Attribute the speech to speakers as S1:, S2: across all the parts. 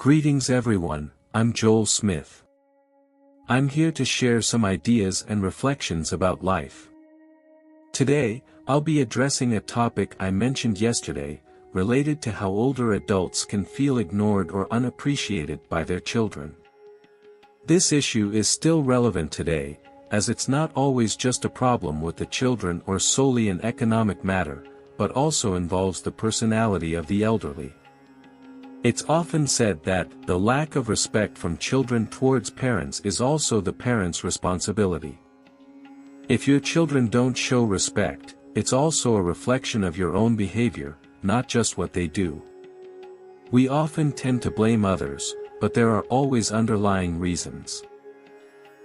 S1: Greetings everyone, I'm Joel Smith. I'm here to share some ideas and reflections about life. Today, I'll be addressing a topic I mentioned yesterday, related to how older adults can feel ignored or unappreciated by their children. This issue is still relevant today, as it's not always just a problem with the children or solely an economic matter, but also involves the personality of the elderly. It's often said that the lack of respect from children towards parents is also the parents' responsibility. If your children don't show respect, it's also a reflection of your own behavior, not just what they do. We often tend to blame others, but there are always underlying reasons.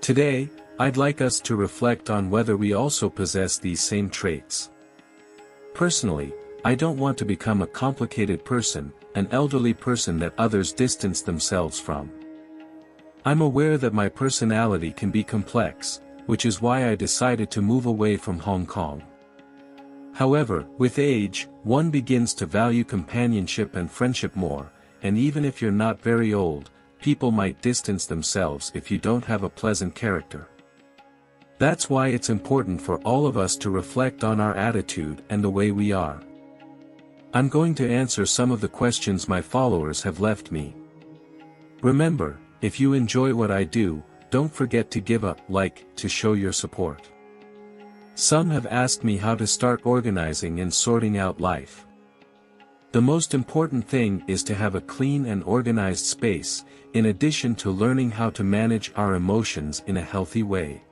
S1: Today, I'd like us to reflect on whether we also possess these same traits. Personally, I don't want to become a complicated person, an elderly person that others distance themselves from. I'm aware that my personality can be complex, which is why I decided to move away from Hong Kong. However, with age, one begins to value companionship and friendship more, and even if you're not very old, people might distance themselves if you don't have a pleasant character. That's why it's important for all of us to reflect on our attitude and the way we are. I'm going to answer some of the questions my followers have left me. Remember, if you enjoy what I do, don't forget to give a like to show your support. Some have asked me how to start organizing and sorting out life. The most important thing is to have a clean and organized space, in addition to learning how to manage our emotions in a healthy way.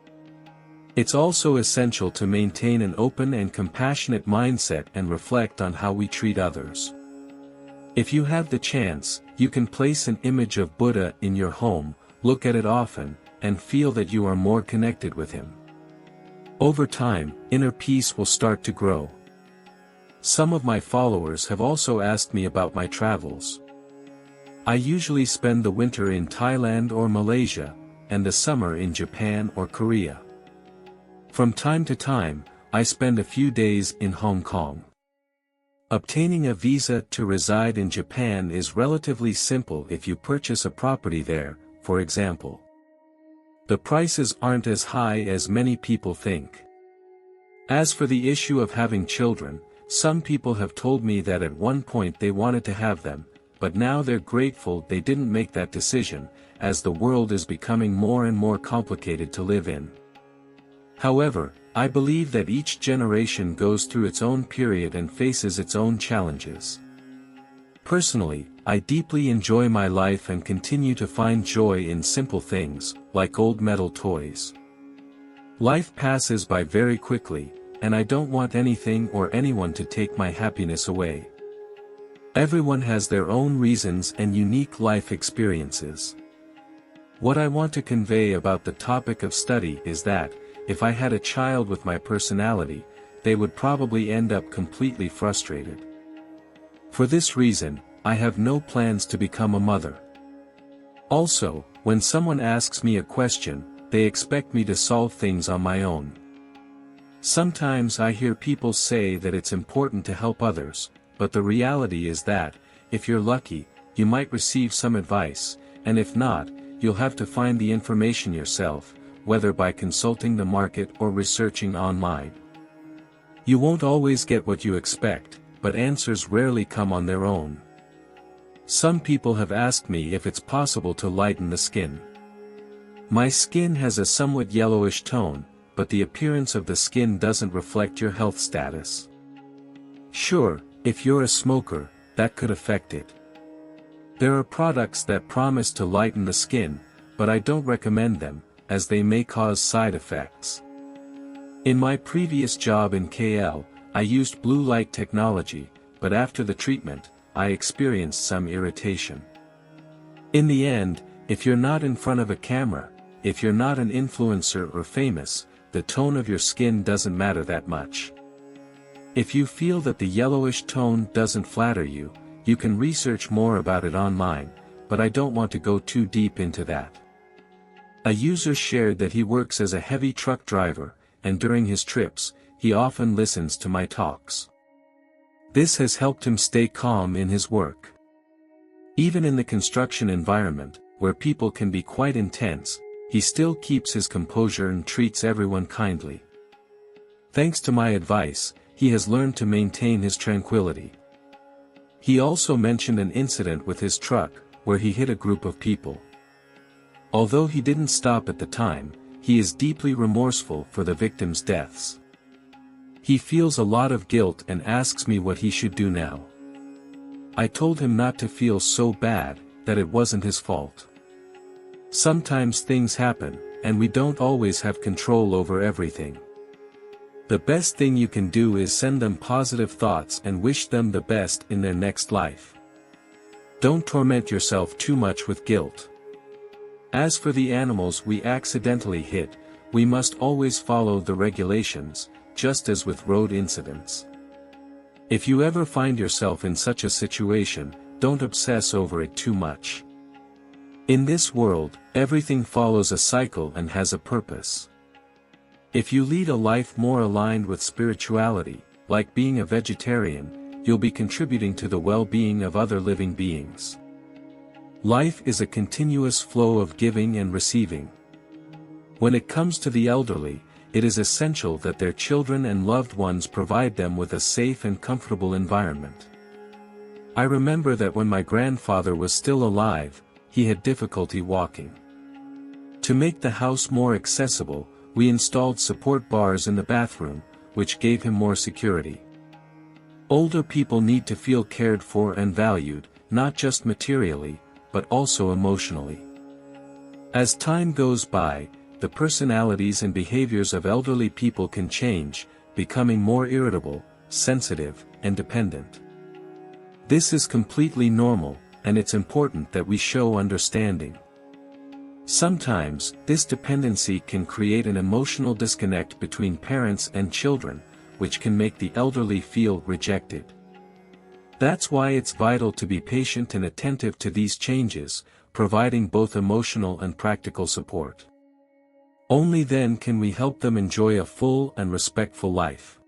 S1: It's also essential to maintain an open and compassionate mindset and reflect on how we treat others. If you have the chance, you can place an image of Buddha in your home, look at it often, and feel that you are more connected with him. Over time, inner peace will start to grow. Some of my followers have also asked me about my travels. I usually spend the winter in Thailand or Malaysia, and the summer in Japan or Korea. From time to time, I spend a few days in Hong Kong. Obtaining a visa to reside in Japan is relatively simple if you purchase a property there, for example. The prices aren't as high as many people think. As for the issue of having children, some people have told me that at one point they wanted to have them, but now they're grateful they didn't make that decision, as the world is becoming more and more complicated to live in. However, I believe that each generation goes through its own period and faces its own challenges. Personally, I deeply enjoy my life and continue to find joy in simple things, like old metal toys. Life passes by very quickly, and I don't want anything or anyone to take my happiness away. Everyone has their own reasons and unique life experiences. What I want to convey about the topic of study is that, if I had a child with my personality, they would probably end up completely frustrated. For this reason, I have no plans to become a mother. Also, when someone asks me a question, they expect me to solve things on my own. Sometimes I hear people say that it's important to help others, but the reality is that, if you're lucky, you might receive some advice, and if not, you'll have to find the information yourself, whether by consulting the market or researching online. You won't always get what you expect, but answers rarely come on their own. Some people have asked me if it's possible to lighten the skin. My skin has a somewhat yellowish tone, but the appearance of the skin doesn't reflect your health status. Sure, if you're a smoker, that could affect it. There are products that promise to lighten the skin, but I don't recommend them, as they may cause side effects. In my previous job in KL, I used blue light technology, but after the treatment, I experienced some irritation. In the end, if you're not in front of a camera, if you're not an influencer or famous, the tone of your skin doesn't matter that much. If you feel that the yellowish tone doesn't flatter you, you can research more about it online, but I don't want to go too deep into that. A user shared that he works as a heavy truck driver, and during his trips, he often listens to my talks. This has helped him stay calm in his work. Even in the construction environment, where people can be quite intense, he still keeps his composure and treats everyone kindly. Thanks to my advice, he has learned to maintain his tranquility. He also mentioned an incident with his truck, where he hit a group of people. Although he didn't stop at the time, he is deeply remorseful for the victims' deaths. He feels a lot of guilt and asks me what he should do now. I told him not to feel so bad, that it wasn't his fault. Sometimes things happen, and we don't always have control over everything. The best thing you can do is send them positive thoughts and wish them the best in their next life. Don't torment yourself too much with guilt. As for the animals we accidentally hit, we must always follow the regulations, just as with road incidents. If you ever find yourself in such a situation, don't obsess over it too much. In this world, everything follows a cycle and has a purpose. If you lead a life more aligned with spirituality, like being a vegetarian, you'll be contributing to the well-being of other living beings. Life is a continuous flow of giving and receiving. When it comes to the elderly, it is essential that their children and loved ones provide them with a safe and comfortable environment. I remember that when my grandfather was still alive, he had difficulty walking. To make the house more accessible, we installed support bars in the bathroom, which gave him more security. Older people need to feel cared for and valued, not just materially, but also emotionally. As time goes by, the personalities and behaviors of elderly people can change, becoming more irritable, sensitive, and dependent. This is completely normal, and it's important that we show understanding. Sometimes, this dependency can create an emotional disconnect between parents and children, which can make the elderly feel rejected. That's why it's vital to be patient and attentive to these changes, providing both emotional and practical support. Only then can we help them enjoy a full and respectful life.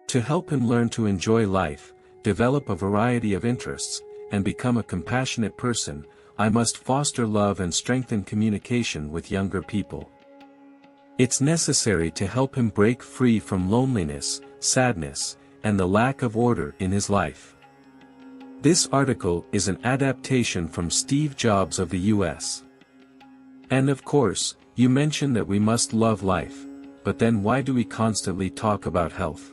S1: To help him learn to enjoy life, develop a variety of interests, and become a compassionate person, I must foster love and strengthen communication with younger people. It's necessary to help him break free from loneliness, sadness, and the lack of order in his life. This article is an adaptation from Steve Jobs of the US. And of course, you mentioned that we must love life, but then why do we constantly talk about health?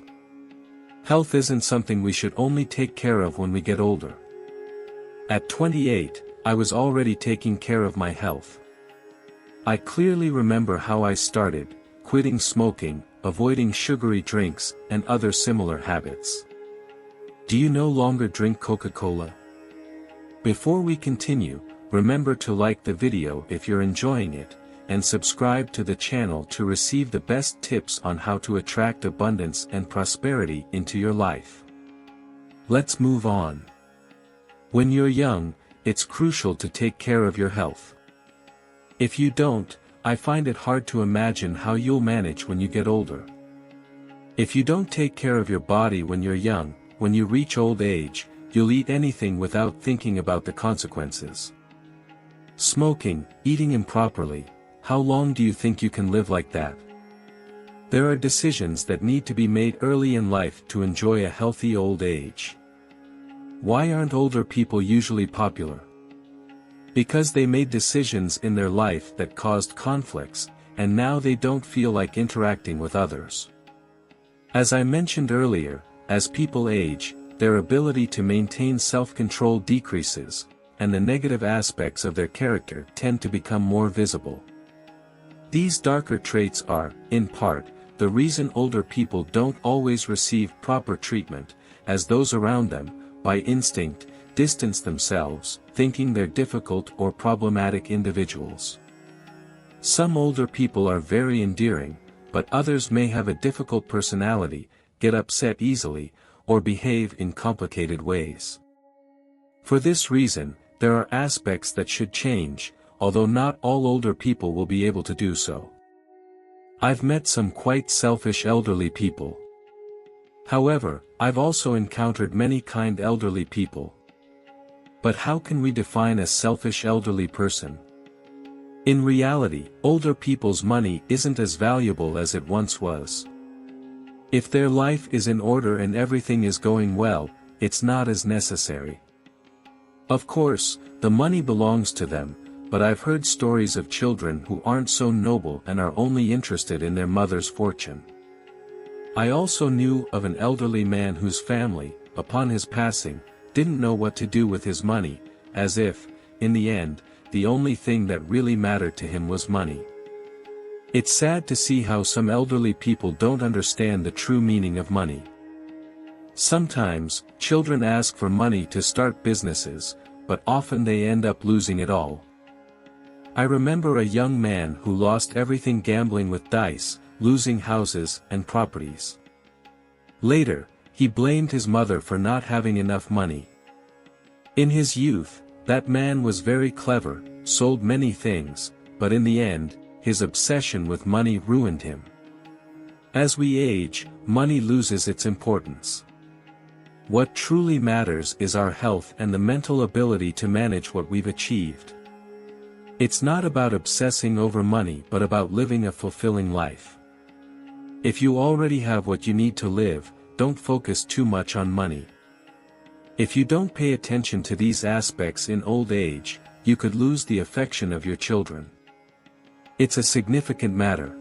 S1: Health isn't something we should only take care of when we get older. At 28, I was already taking care of my health. I clearly remember how I started, quitting smoking, avoiding sugary drinks, and other similar habits. Do you no longer drink Coca-Cola? Before we continue, remember to like the video if you're enjoying it, and subscribe to the channel to receive the best tips on how to attract abundance and prosperity into your life. Let's move on. When you're young, it's crucial to take care of your health. If you don't, I find it hard to imagine how you'll manage when you get older. If you don't take care of your body when you're young, when you reach old age, you'll eat anything without thinking about the consequences. Smoking, eating improperly, how long do you think you can live like that? There are decisions that need to be made early in life to enjoy a healthy old age. Why aren't older people usually popular? Because they made decisions in their life that caused conflicts, and now they don't feel like interacting with others. As I mentioned earlier, as people age, their ability to maintain self-control decreases, and the negative aspects of their character tend to become more visible. These darker traits are, in part, the reason older people don't always receive proper treatment, as those around them, by instinct, distance themselves, thinking they're difficult or problematic individuals. Some older people are very endearing, but others may have a difficult personality, get upset easily, or behave in complicated ways. For this reason, there are aspects that should change, although not all older people will be able to do so. I've met some quite selfish elderly people. However, I've also encountered many kind elderly people. But how can we define a selfish elderly person? In reality, older people's money isn't as valuable as it once was. If their life is in order and everything is going well, it's not as necessary. Of course, the money belongs to them, but I've heard stories of children who aren't so noble and are only interested in their mother's fortune. I also knew of an elderly man whose family, upon his passing, didn't know what to do with his money, as if, in the end, the only thing that really mattered to him was money. It's sad to see how some elderly people don't understand the true meaning of money. Sometimes, children ask for money to start businesses, but often they end up losing it all. I remember a young man who lost everything gambling with dice, losing houses and properties. Later, he blamed his mother for not having enough money. In his youth, that man was very clever, sold many things, but in the end, his obsession with money ruined him. As we age, money loses its importance. What truly matters is our health and the mental ability to manage what we've achieved. It's not about obsessing over money but about living a fulfilling life. If you already have what you need to live, don't focus too much on money. If you don't pay attention to these aspects in old age, you could lose the affection of your children. It's a significant matter.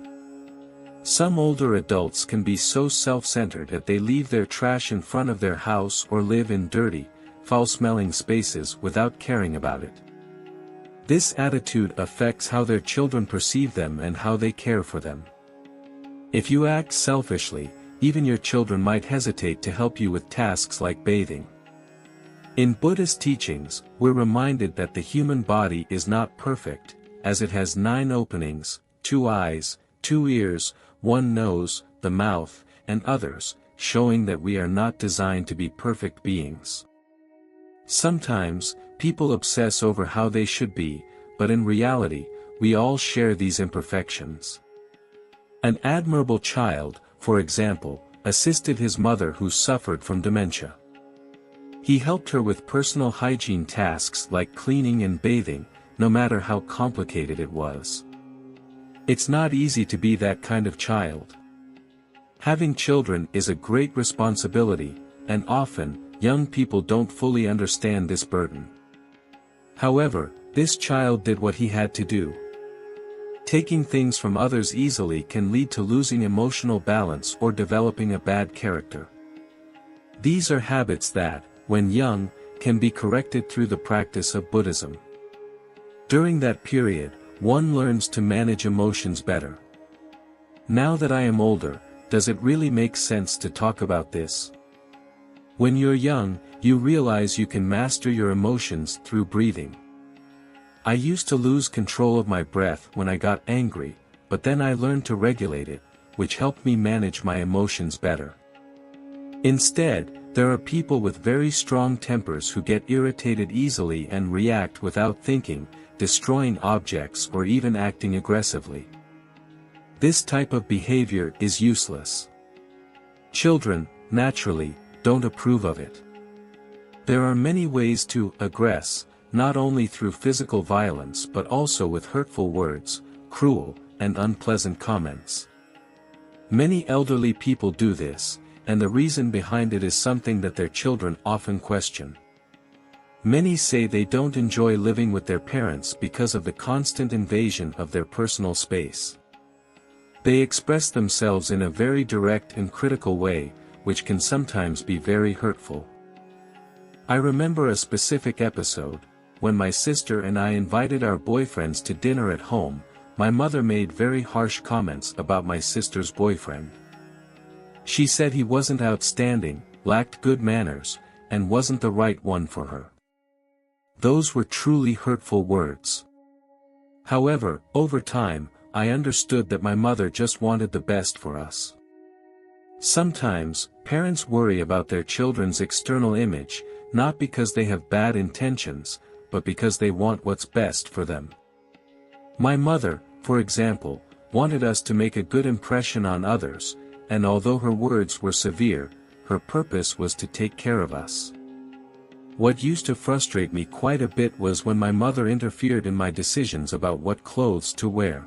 S1: Some older adults can be so self-centered that they leave their trash in front of their house or live in dirty, foul-smelling spaces without caring about it. This attitude affects how their children perceive them and how they care for them. If you act selfishly, even your children might hesitate to help you with tasks like bathing. In Buddhist teachings, we're reminded that the human body is not perfect, as it has 9 openings, 2 eyes, 2 ears, 1 nose, the mouth, and others, showing that we are not designed to be perfect beings. Sometimes, people obsess over how they should be, but in reality, we all share these imperfections. An admirable child, for example, assisted his mother who suffered from dementia. He helped her with personal hygiene tasks like cleaning and bathing, no matter how complicated it was. It's not easy to be that kind of child. Having children is a great responsibility, and often, young people don't fully understand this burden. However, this child did what he had to do. Taking things from others easily can lead to losing emotional balance or developing a bad character. These are habits that, when young, can be corrected through the practice of Buddhism. During that period, one learns to manage emotions better. Now that I am older, does it really make sense to talk about this? When you're young, you realize you can master your emotions through breathing. I used to lose control of my breath when I got angry, but then I learned to regulate it, which helped me manage my emotions better. Instead, there are people with very strong tempers who get irritated easily and react without thinking, destroying objects or even acting aggressively. This type of behavior is useless. Children, naturally, don't approve of it. There are many ways to aggress, not only through physical violence but also with hurtful words, cruel, and unpleasant comments. Many elderly people do this, and the reason behind it is something that their children often question. Many say they don't enjoy living with their parents because of the constant invasion of their personal space. They express themselves in a very direct and critical way, which can sometimes be very hurtful. I remember a specific episode, when my sister and I invited our boyfriends to dinner at home. My mother made very harsh comments about my sister's boyfriend. She said he wasn't outstanding, lacked good manners, and wasn't the right one for her. Those were truly hurtful words. However, over time, I understood that my mother just wanted the best for us. Sometimes, parents worry about their children's external image, not because they have bad intentions, but because they want what's best for them. My mother, for example, wanted us to make a good impression on others, and although her words were severe, her purpose was to take care of us. What used to frustrate me quite a bit was when my mother interfered in my decisions about what clothes to wear.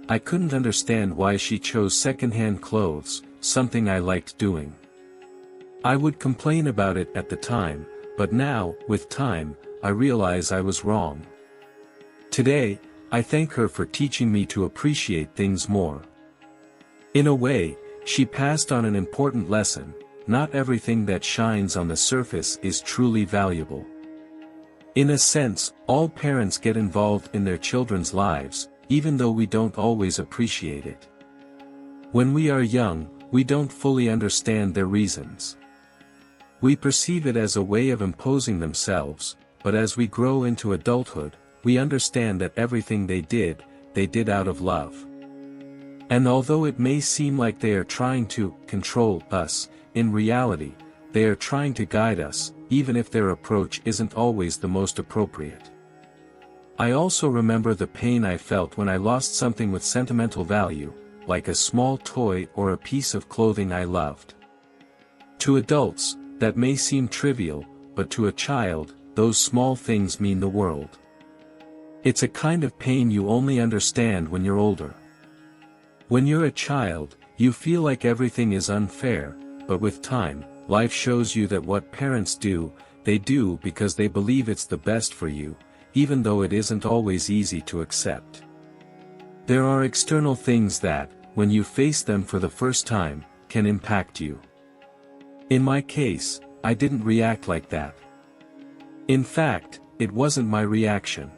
S1: I couldn't understand why she chose second-hand clothes, something I liked doing. I would complain about it at the time, but now, with time, I realize I was wrong. Today, I thank her for teaching me to appreciate things more. In a way, she passed on an important lesson: not everything that shines on the surface is truly valuable. In a sense, all parents get involved in their children's lives, even though we don't always appreciate it. When we are young, we don't fully understand their reasons. We perceive it as a way of imposing themselves, but as we grow into adulthood, we understand that everything they did out of love. And although it may seem like they are trying to control us, in reality, they are trying to guide us, even if their approach isn't always the most appropriate. I also remember the pain I felt when I lost something with sentimental value, like a small toy or a piece of clothing I loved. To adults, that may seem trivial, but to a child, those small things mean the world. It's a kind of pain you only understand when you're older. When you're a child, you feel like everything is unfair, but with time, life shows you that what parents do, they do because they believe it's the best for you, even though it isn't always easy to accept. There are external things that, when you face them for the first time, can impact you. In my case, I didn't react like that. In fact, it wasn't my reaction.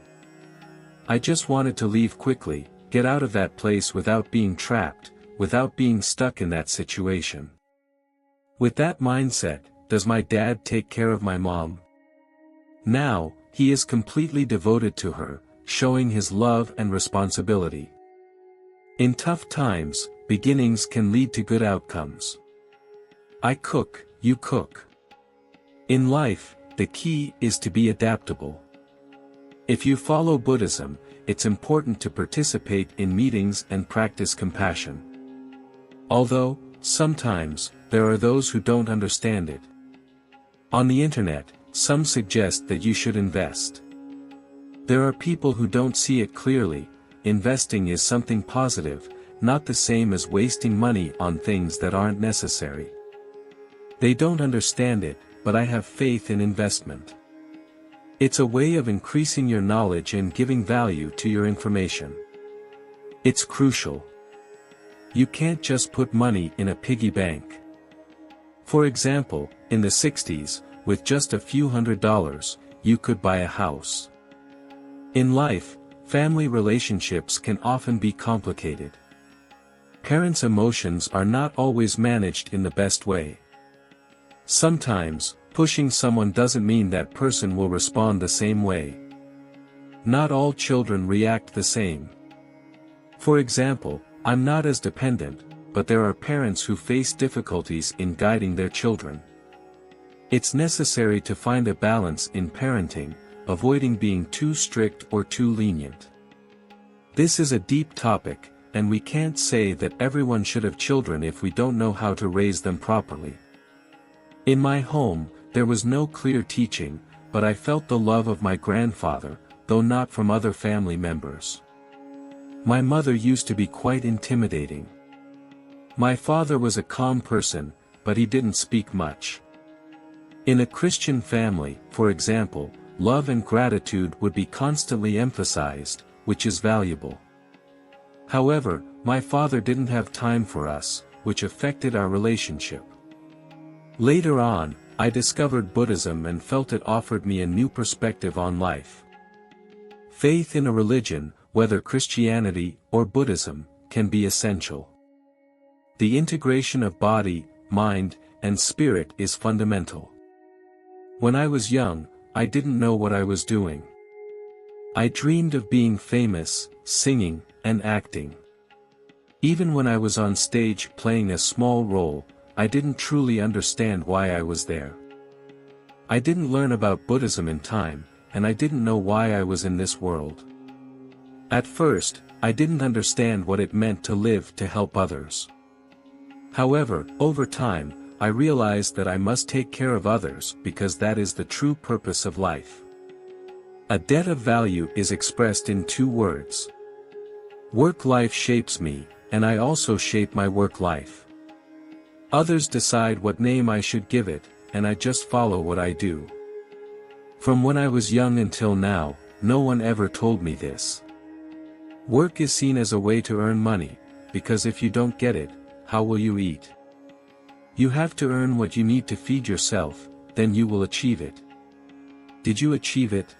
S1: I just wanted to leave quickly, get out of that place without being trapped, without being stuck in that situation. With that mindset, does my dad take care of my mom? Now, he is completely devoted to her, showing his love and responsibility. In tough times, beginnings can lead to good outcomes. I cook, you cook. In life, the key is to be adaptable. If you follow Buddhism, it's important to participate in meetings and practice compassion. Although, sometimes, there are those who don't understand it. On the internet, some suggest that you should invest. There are people who don't see it clearly. Investing is something positive, not the same as wasting money on things that aren't necessary. They don't understand it, but I have faith in investment. It's a way of increasing your knowledge and giving value to your information. It's crucial. You can't just put money in a piggy bank. For example, in the 60s, with just a few $100s, you could buy a house. In life, family relationships can often be complicated. Parents' emotions are not always managed in the best way. Sometimes, pushing someone doesn't mean that person will respond the same way. Not all children react the same. For example, I'm not as dependent, but there are parents who face difficulties in guiding their children. It's necessary to find a balance in parenting, avoiding being too strict or too lenient. This is a deep topic, and we can't say that everyone should have children if we don't know how to raise them properly. In my home, there was no clear teaching, but I felt the love of my grandfather, though not from other family members. My mother used to be quite intimidating. My father was a calm person, but he didn't speak much. In a Christian family, for example, love and gratitude would be constantly emphasized, which is valuable. However, my father didn't have time for us, which affected our relationship. Later on, I discovered Buddhism and felt it offered me a new perspective on life. Faith in a religion, whether Christianity or Buddhism, can be essential. The integration of body, mind, and spirit is fundamental. When I was young, I didn't know what I was doing. I dreamed of being famous, singing, and acting. Even when I was on stage playing a small role, I didn't truly understand why I was there. I didn't learn about Buddhism in time, and I didn't know why I was in this world. At first, I didn't understand what it meant to live to help others. However, over time, I realized that I must take care of others because that is the true purpose of life. A debt of value is expressed in two words. Work life shapes me, and I also shape my work life. Others decide what name I should give it, and I just follow what I do. From when I was young until now, no one ever told me this. Work is seen as a way to earn money, because if you don't get it, how will you eat? You have to earn what you need to feed yourself, then you will achieve it. Did you achieve it?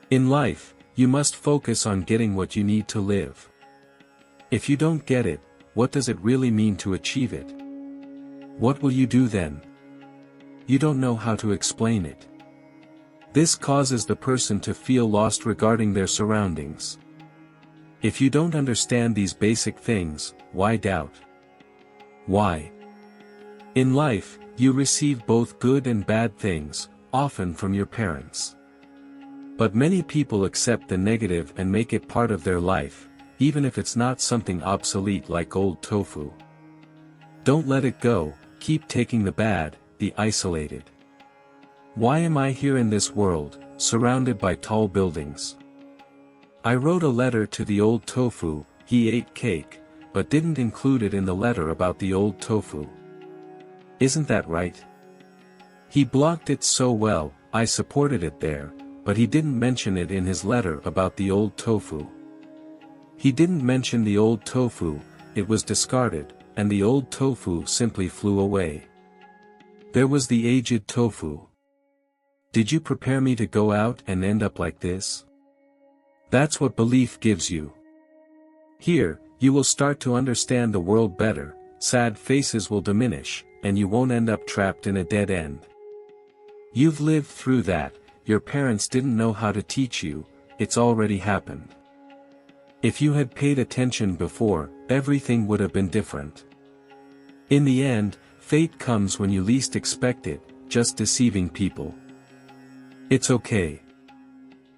S1: In life, you must focus on getting what you need to live. If you don't get it, what does it really mean to achieve it? What will you do then? You don't know how to explain it. This causes the person to feel lost regarding their surroundings. If you don't understand these basic things, why doubt? Why? In life, you receive both good and bad things, often from your parents. But many people accept the negative and make it part of their life, even if it's not something obsolete like old tofu. Don't let it go, keep taking the bad, the isolated. Why am I here in this world, surrounded by tall buildings? I wrote a letter to the old tofu. He ate cake, but didn't include it in the letter about the old tofu. Isn't that right? He blocked it so well, I supported it there, but he didn't mention it in his letter about the old tofu. He didn't mention the old tofu, it was discarded, and the old tofu simply flew away. There was the aged tofu. Did you prepare me to go out and end up like this? That's what belief gives you. Here, you will start to understand the world better, sad faces will diminish, and you won't end up trapped in a dead end. You've lived through that, your parents didn't know how to teach you, it's already happened. If you had paid attention before, everything would have been different. In the end, fate comes when you least expect it, just deceiving people. It's okay.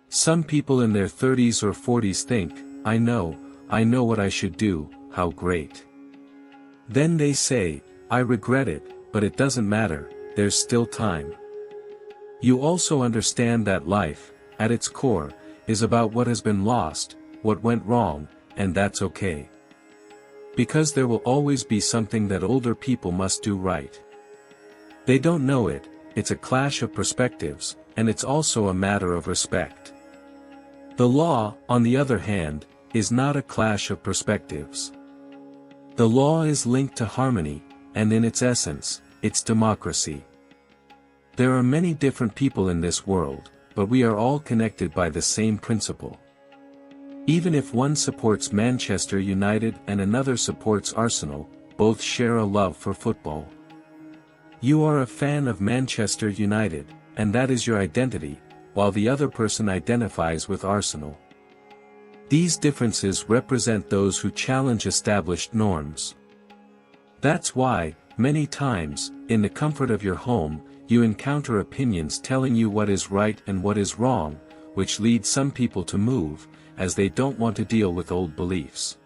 S1: Some people in their 30s or 40s think, I know what I should do, how great. Then they say, I regret it, but it doesn't matter, there's still time. You also understand that life, at its core, is about what has been lost, what went wrong, and that's okay. Because there will always be something that older people must do right. They don't know it, it's a clash of perspectives, and it's also a matter of respect. The law, on the other hand, is not a clash of perspectives. The law is linked to harmony, and in its essence, it's democracy. There are many different people in this world, but we are all connected by the same principle. Even if one supports Manchester United and another supports Arsenal, both share a love for football. You are a fan of Manchester United, and that is your identity, while the other person identifies with Arsenal. These differences represent those who challenge established norms. That's why, many times, in the comfort of your home, you encounter opinions telling you what is right and what is wrong, which leads some people to move, as they don't want to deal with old beliefs.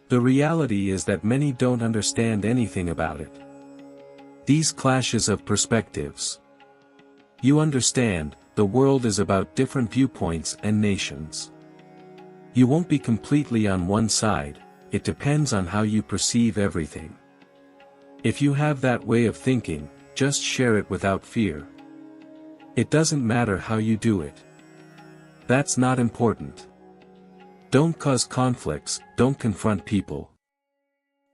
S1: The reality is that many don't understand anything about it. These clashes of perspectives. You understand, the world is about different viewpoints and nations. You won't be completely on one side, it depends on how you perceive everything. If you have that way of thinking, just share it without fear. It doesn't matter how you do it. That's not important. Don't cause conflicts, don't confront people.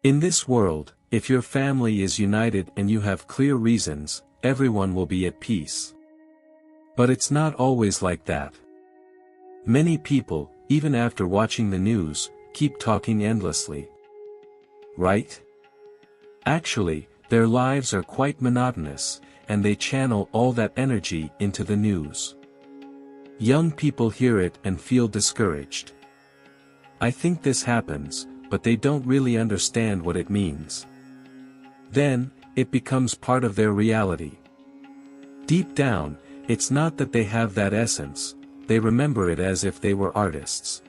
S1: In this world, if your family is united and you have clear reasons, everyone will be at peace. But it's not always like that. Many people, even after watching the news, keep talking endlessly. Right? Actually, their lives are quite monotonous, and they channel all that energy into the news. Young people hear it and feel discouraged. I think this happens, but they don't really understand what it means. Then, it becomes part of their reality. Deep down, it's not that they have that essence, they remember it as if they were artists.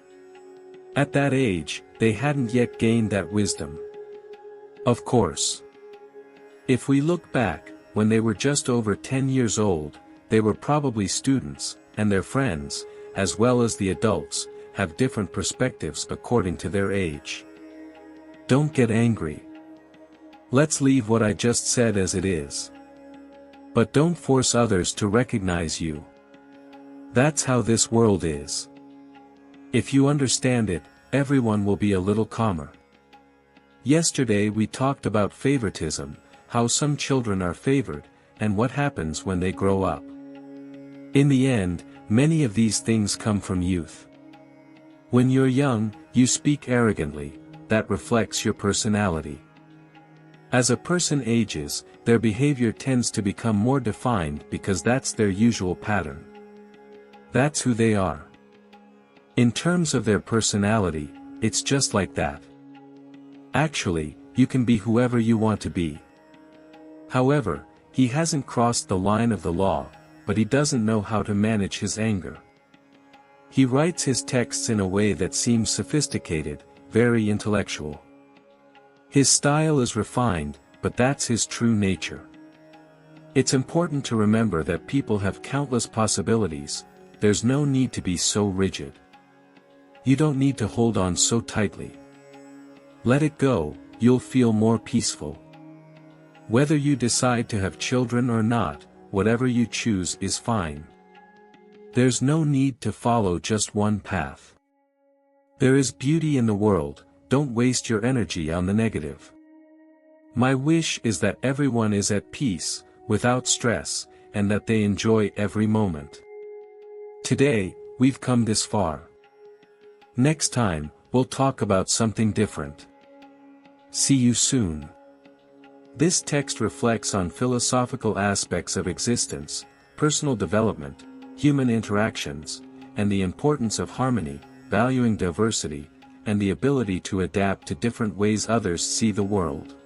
S1: At that age, they hadn't yet gained that wisdom. Of course. If we look back, when they were just over 10 years old, they were probably students, and their friends, as well as the adults, have different perspectives according to their age. Don't get angry. Let's leave what I just said as it is. But don't force others to recognize you. That's how this world is. If you understand it, everyone will be a little calmer. Yesterday we talked about favoritism, how some children are favored, and what happens when they grow up. In the end, many of these things come from youth. When you're young, you speak arrogantly, that reflects your personality. As a person ages, their behavior tends to become more defined because that's their usual pattern. That's who they are. In terms of their personality, it's just like that. Actually, you can be whoever you want to be. However, he hasn't crossed the line of the law, but he doesn't know how to manage his anger. He writes his texts in a way that seems sophisticated, very intellectual. His style is refined, but that's his true nature. It's important to remember that people have countless possibilities. There's no need to be so rigid. You don't need to hold on so tightly. Let it go, you'll feel more peaceful. Whether you decide to have children or not, whatever you choose is fine. There's no need to follow just one path. There is beauty in the world, don't waste your energy on the negative. My wish is that everyone is at peace, without stress, and that they enjoy every moment. Today, we've come this far. Next time, we'll talk about something different. See you soon. This text reflects on philosophical aspects of existence, personal development, human interactions, and the importance of harmony, valuing diversity, and the ability to adapt to different ways others see the world.